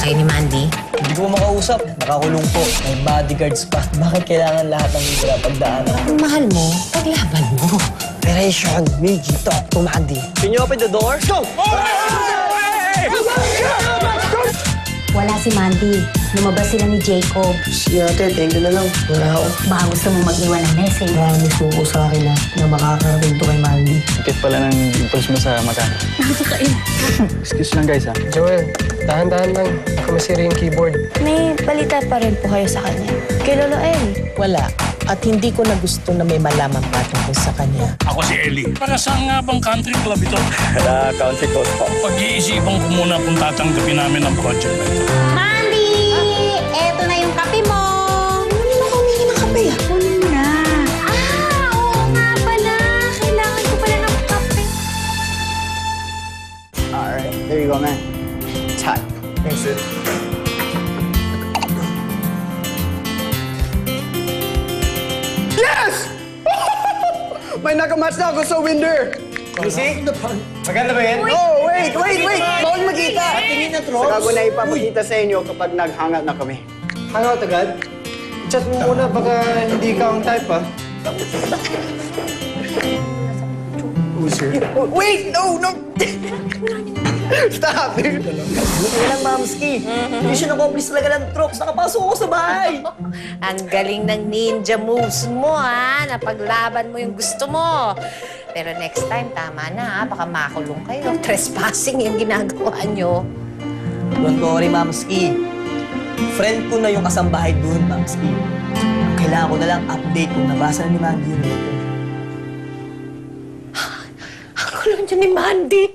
kayo ni Mandy? Hindi ko makausap. Nakakulong po. May bodyguards pa. Bakit kailangan lahat ng hibra pagdaanan? Kung mahal mo, paglaban mo. Operation Miggy Talk to Mandy. Can you open the door? Go! Wala si Mandy. Lumabas sila ni Jacob. Si ate, thank you na lang. Wala ako. Baka gusto mo mag-iwan ng message. Marami suko sa akin na makakarating to kay Mandy. Ikit pala ng impulse mo sa mata. Excuse lang guys ha. Joel, dahan-dahan lang. Kumasira yung keyboard. May balita pa rin po kayo sa kanya. Kay Lolo El. Wala. At hindi ko na gusto na may malaman pa tungkol sa kanya. Ako si Ellie. Para saan nga bang country club ito? Country code po. Pag-iisipan ko muna kung tatanggapin namin ang project na ito. Mandy! Eto na yung kape mo! Ano naman humingi ng kape? Kunin na. Oo nga pala. Kailangan ko pala ng kape. Alright, there you go man. It's hot. Thanks, dude. Yes! May nakamatch na ako sa winner! You see? Maganda ba yan? Oh, wait! Bawal makita! Tingin na, Trops. Saka ko na ipapakita sa inyo kapag naghangat na kami. Hangout agad? Chat mo muna, baka hindi ka ang type, ha? Wait! No! Stop! Buti lang, Mamski. Mission accomplished talaga ng Trops. Nakapasok ako sa bahay. Ang galing ng ninja moves mo, ha? Napaglaban mo yung gusto mo. Pero next time, tama na, ha? Baka makulong kayo. Trespassing yung ginagawa nyo. Don't worry, Mamski. Friend ko na yung kasambahay doon, Mamski. Ang kailangan ko na lang update kung nabasa na ni Mandy yung letter. Ang gulo niyo ni Mandy.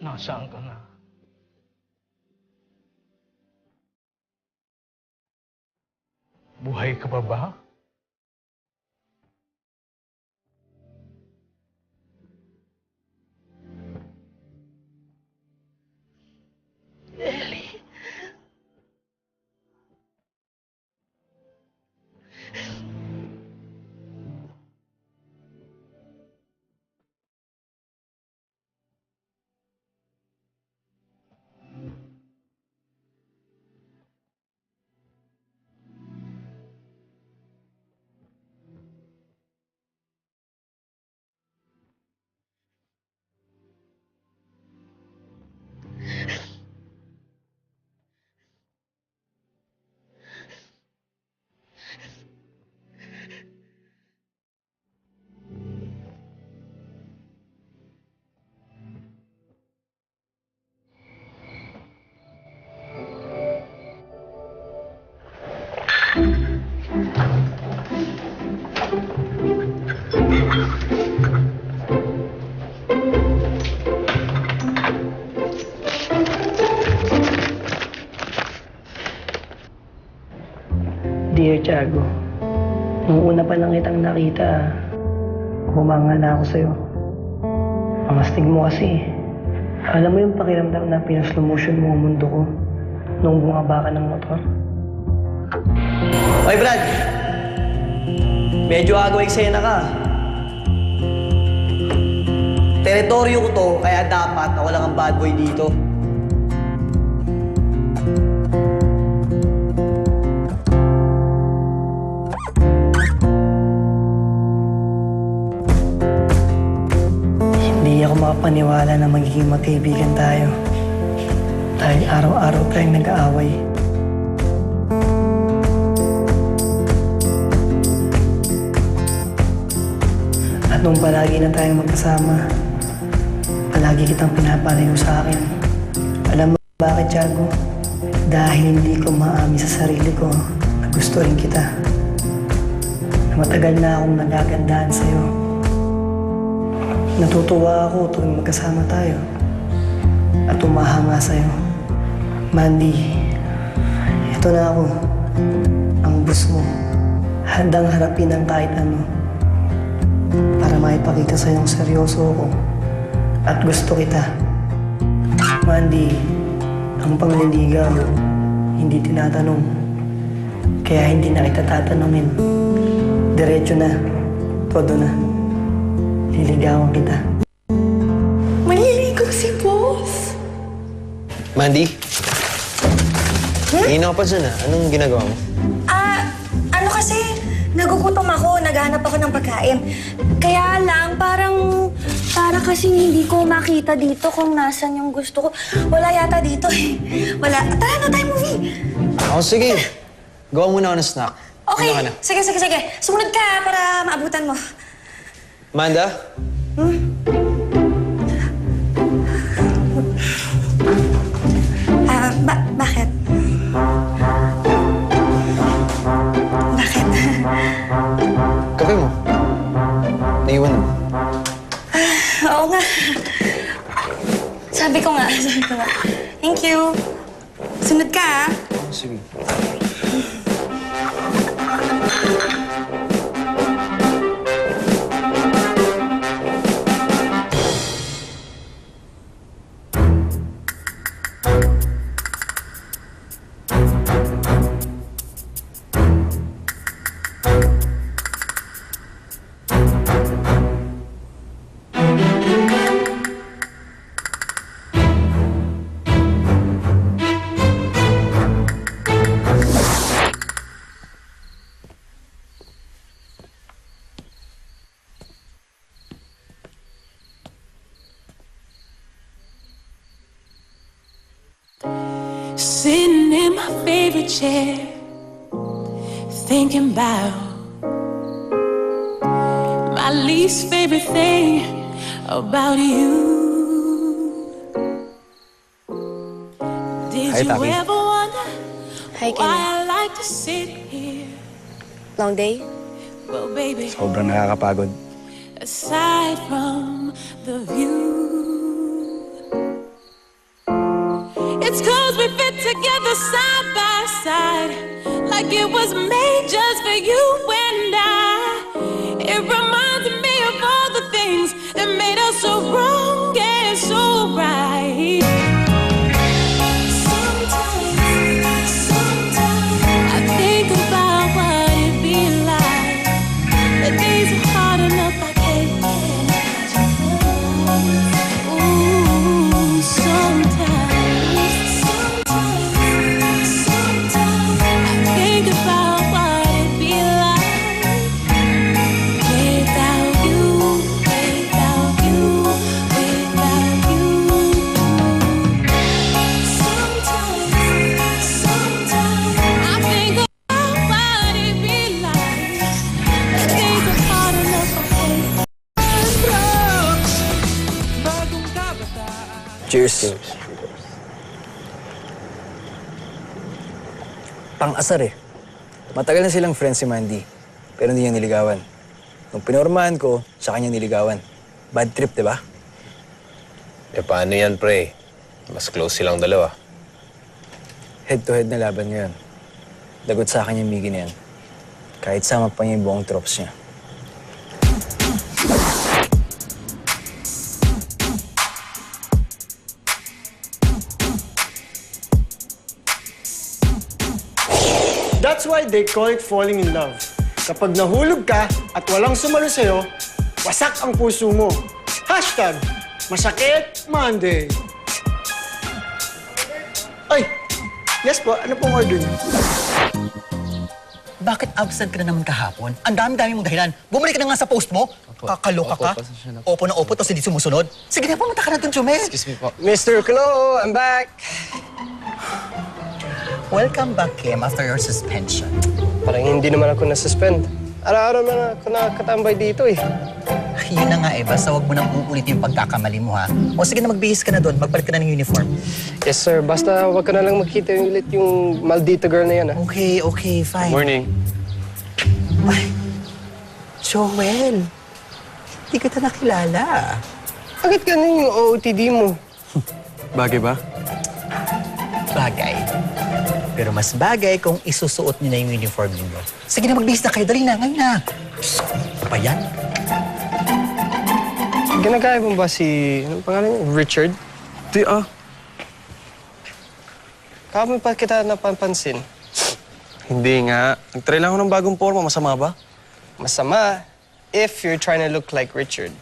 Nasaan ka na? Buhay ka pa ba? Dear Tiago, nung una pa lang kitang nakita, humanga na ako sa'yo. Ang astig mo kasi. Alam mo yung pakiramdam na pinaslow motion mo ang mundo ko nung bumaba ka ng motor? Oy, Brad! Medyo agaw eksena ka. Teritoryo ko to, kaya dapat na wala kang bad boy dito. makapaniwala na magiging magkaibigan tayo. Dahil araw-araw tayong nag-aaway. At nung palagi na tayong magkasama, palagi kitang pinapalayo sa akin. Alam mo bakit, Tiago? Dahil hindi ko maamin sa sarili ko na gusto rin kita. Na matagal na akong nagagandahan sa'yo. Natutuwa ako tuwing magkasama tayo. At umahanga sa'yo. Mandy, ito na ako. Ang boss mo. Handang harapin ang kahit ano. Para maipakita sa'yong seryoso ako. At gusto kita. Mandy, ang pangliligaw, hindi tinatanong. Kaya hindi na kita tatanungin. Diretso na. Todo na. Liligawan kita. Maliligaw si boss. Mandy? Kanina ka pa dyan ah. Anong ginagawa mo? Ano kasi, nagugutom ako, naghahanap ako ng pagkain. Kaya lang, para kasing hindi ko makita dito kung nasan yung gusto ko. Wala yata dito eh. Wala. Tara na tayo movie. Ako, sige. Gawa muna ako ng snack. Okay, Ano ka na? sige. Sumunod ka para maabutan mo. Amanda? Bakit? Bakit? Kape mo. Naiwan mo. Oo nga. Sabi ko nga. Thank you. Sunod ka, ah. Sige. Sitting in my favorite chair, thinking about my least favorite thing about you. Did Hi, you Taki. ever wonder Hi, why Kenny. I like to sit here? Long day? Well, baby, Sobrang nakakapagod. aside from the view, it's 'cause we fit together side by side, like it was made just for you and I. It reminds me of all the things that made us so wrong and so right. Sometimes I think about what it'd be like. The days are hard enough, I can't imagine. Ooh, sometimes I think about what it'd be like without you, without you, without you. Sometimes I think about what it'd be like. The days are hard enough, I can't. Cheers. Pang-asar eh. Matagal na silang friends si Mandy, pero hindi niya niligawan. Nung pinormahan ko, sa kanya niligawan. Bad trip, di ba? Eh, paano yan, pre? Mas close silang dalawa. Head-to-head na laban ngayon. Dagot sa akin yung Miggy na yan. Kahit sama pa niya yung buong tropes niya. That's why they call it falling in love. Kapag nahulog ka at walang sumalo sa'yo, wasak ang puso mo. Hashtag, Masakit Monday. Ay, yes po, ano pong order niyo? Bakit absent ka na naman kahapon? Ang dami-dami mong dahilan. Bumalik ka na nga sa post mo. Kakaloka ka. pasensya na Opo na opo, tapos hindi sumusunod. Sige na, pumunta ka na dun, Chumel. Excuse me po. Mr. Clo, I'm back! Welcome back, Kim, after your suspension. Parang hindi naman ako na-suspend. Araw-araw na ako nakakatambay dito eh. Yun na nga eh, basta huwag mo nang uulit yung pagkakamali mo, ha? O sige na, magbihis ka na doon. Magpalit ka na ng uniform. Yes, sir. Basta huwag ka na lang makita ulit yung maldita girl na yan, ah. Okay, okay, fine. Morning. Ay, Joel. Hindi kita nakilala. Bakit ganun yung OOTD mo? Bagay ba? Bagay. Pero mas bagay kung isusuot niyo na yung uniform ninyo. Sige na, magbihis na kayo. Dali na, ngayon na. Diyos ko, ano ba yan? Ginagaya mo ba si... Anong pangalan niya? Richard? Di Kapag pa kita napapansin. Hindi nga. Nag-try lang ako ng bagong forma. Masama ba? Masama if you're trying to look like Richard.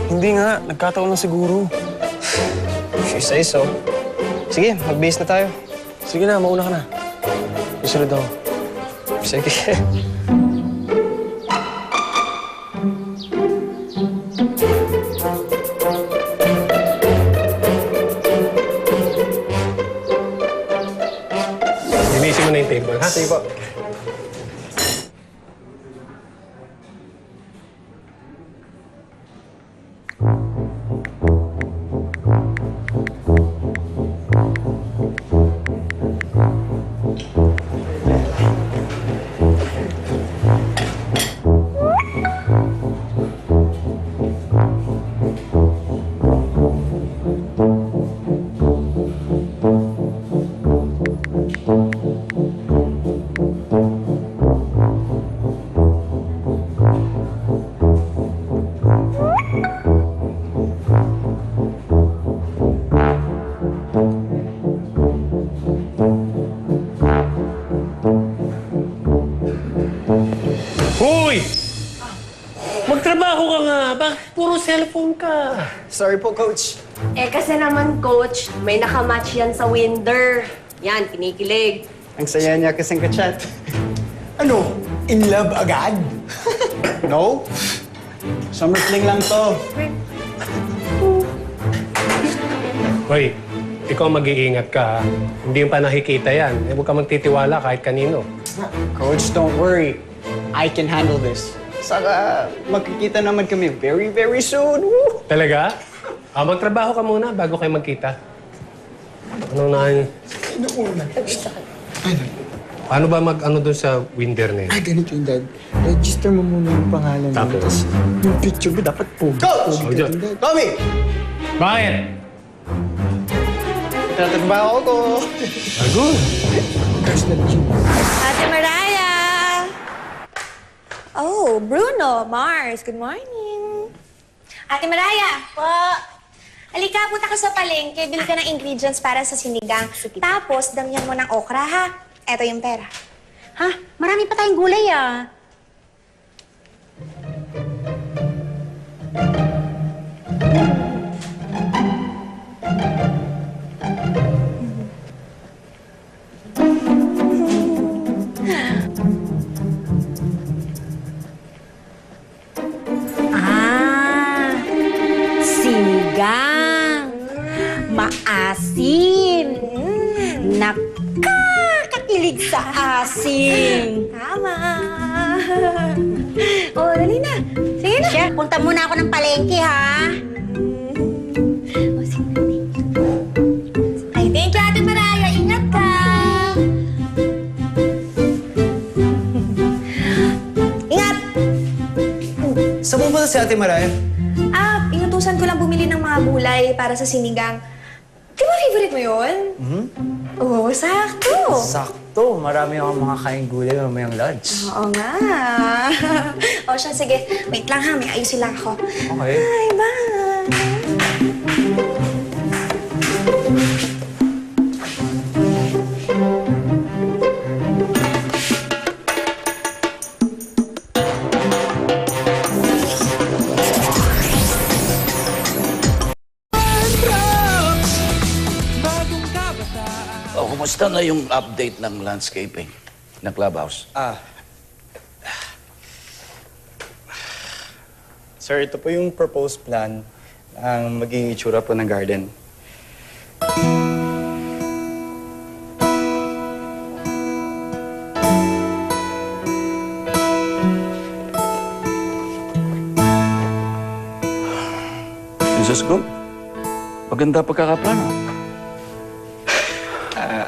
Hindi nga. Nagkataon lang siguro. If you say so. Sige, mag-base na tayo. Sige na, mauna ka na. Isunod ako. Sige. Linisin mo na yung table, ha? Sige po. Hoy! Magtrabaho ka nga. Bakit puro cellphone ka? Sorry po, Coach. Eh kasi naman, Coach, may nakamatch yan sa Winder. Yan, kinikilig. Ang saya niya kasing ka-chat. Ano? In love agad? No? Summer fling lang to. Hoy, ikaw mag-iingat ka, ha? Hindi yung pa nakikita yan. Eh, huwag ka magtitiwala kahit kanino. Coach, don't worry. I can handle this. Saka magkikita naman kami very, very soon. Woo! Talaga? Magtrabaho ka muna bago kayo magkita. Ano na yun? Paano ba mag-ano doon sa Winder na yun? Ay, ganito yung dad. Register mo muna yung pangalan mo. Tapos? Yung picture mo dapat pogi. Coach! Pogi ka din, dad. Tommy! Bakit? Tatrabaho ko. Good. Ate Mariah! Oh, Bruno, Mars, good morning. Ate Mariah! Po! Halika, punta ka sa palengke, bili ka ng ingredients para sa sinigang. Tapos, damihan mo ng okra, ha? Eto yung pera. Ha? Marami pa tayong gulay, ah. Sinigang. Maasim. Nakakakilig sa asim. Tama. Oh, dali na. Sige na. Siya, punta muna ako ng palengke, ha? Oh, sige na. Ay, thank you, Ate Mariah. Ingat ka. Ingat! Saan mo ba si Ate Mariah? Inutusan ko lang bumili ng mga gulay para sa sinigang. Di ba favorite mo yun? Oo, sakto. Sakto. Marami akong mga kain gulay mamayang lunch. Oo nga. O siya, sige. Wait lang ha, may ayusin lang ako. Okay. Bye, bye. Kumusta na yung update ng landscaping ng clubhouse? Sir, ito po yung proposed plan ang magiging itsura po ng garden. Diyos ko, maganda pagkakaplano.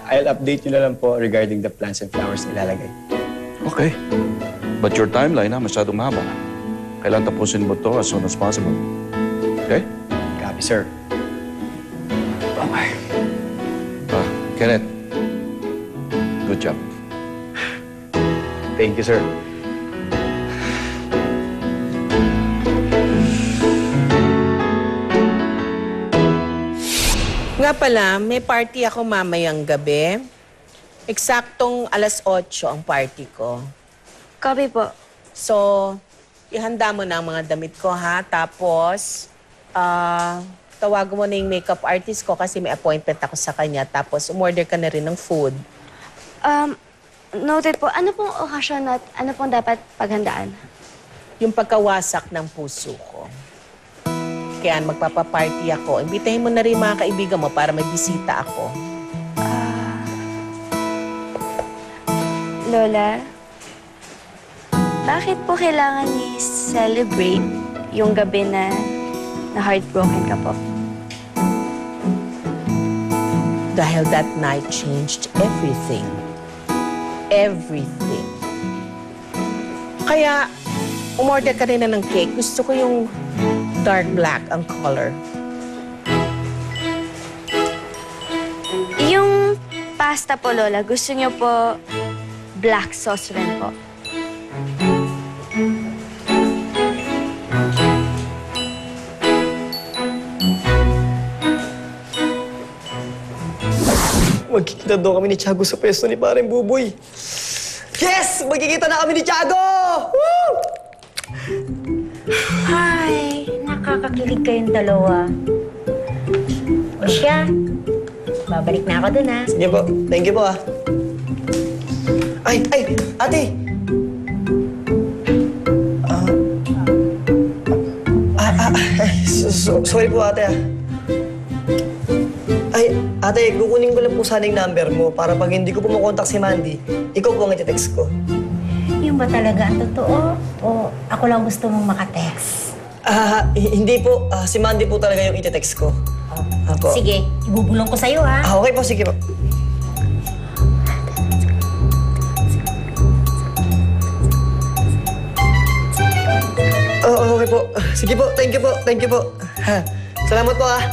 I'll update you na lang po regarding the plants and flowers na ilalagay. Okay. But your timeline, masyadong mahaba. Kailangan tapusin mo to as soon as possible. Okay? Copy, sir. Bye-bye. Kenneth, good job. Thank you, sir. Nga pala, may party ako mamayang gabi. Eksaktong 8:00 ang party ko. Copy po. So, ihanda mo na ang mga damit ko, ha? Tapos, tawagan mo na yung makeup artist ko kasi may appointment ako sa kanya. Tapos, umorder ka na rin ng food. Noted po. Ano pong okasyon at ano pong dapat paghandaan? Yung pagkawasak ng puso ko. Kaya magpapaparty ako. Imbitahin mo na rin mga kaibigan mo para may bisita ako. Lola, bakit po kailangan i-celebrate yung gabi na heartbroken ka po? Dahil that night changed everything. Everything. Kaya, umorder ka rin na ng cake. Gusto ko yung dark black ang color. Yung pasta po, Lola, gusto niyo po black sauce rin po. Magkikita daw kami ni Tiago sa pwesto ni Pareng Buboy. Yes! Magkikita na kami ni Tiago! Woo! Hi! Nakakakilig kayong dalawa. O siya, babalik na ako dun, ha? Sige po. Thank you po, ah. Ay! Ate! Sorry po, ate, ah. Ay, ate, kukunin ko lang po sana yung number mo para pag hindi ko po makontak si Mandy, ikaw po ang iti-text ko. Yung ba talaga ang totoo? O ako lang gusto mong makatext? Hindi po. Si Mandy po talaga yung iti-text ko. Apo. Sige, ibubulong ko sa'yo, ha? Okay po, sige po. Okay po. Sige po, thank you po, thank you po. Salamat po, ah.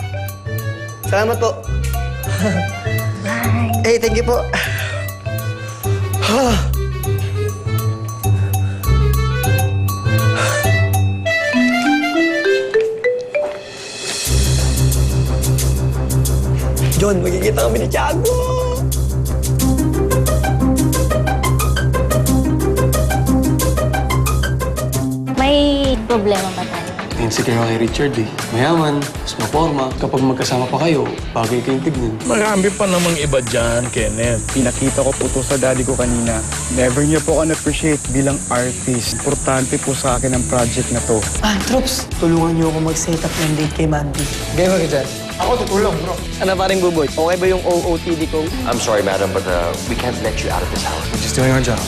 Salamat po. Bye. Eh, thank you po. John, magkikita kami ni Tiago! May problema ba tayo? Insecure ako kay Richard eh. Mayaman, mas maporma. Kapag magkasama pa kayo, bagay kayong tignan. Marami pa namang iba dyan, Kenneth. Pinakita ko po to sa daddy ko kanina. Never niya po ako na-appreciate bilang artist. Importante po sa akin ang project na to. Troops, tulungan niyo ako mag-set up ng date kay Mandy. Gaya ba kita? Ako tutulong, bro. Ano Pareng Buboy? Okay ba yung OOTD ko? I'm sorry, madam, but we can't let you out of this house. We're just doing our job.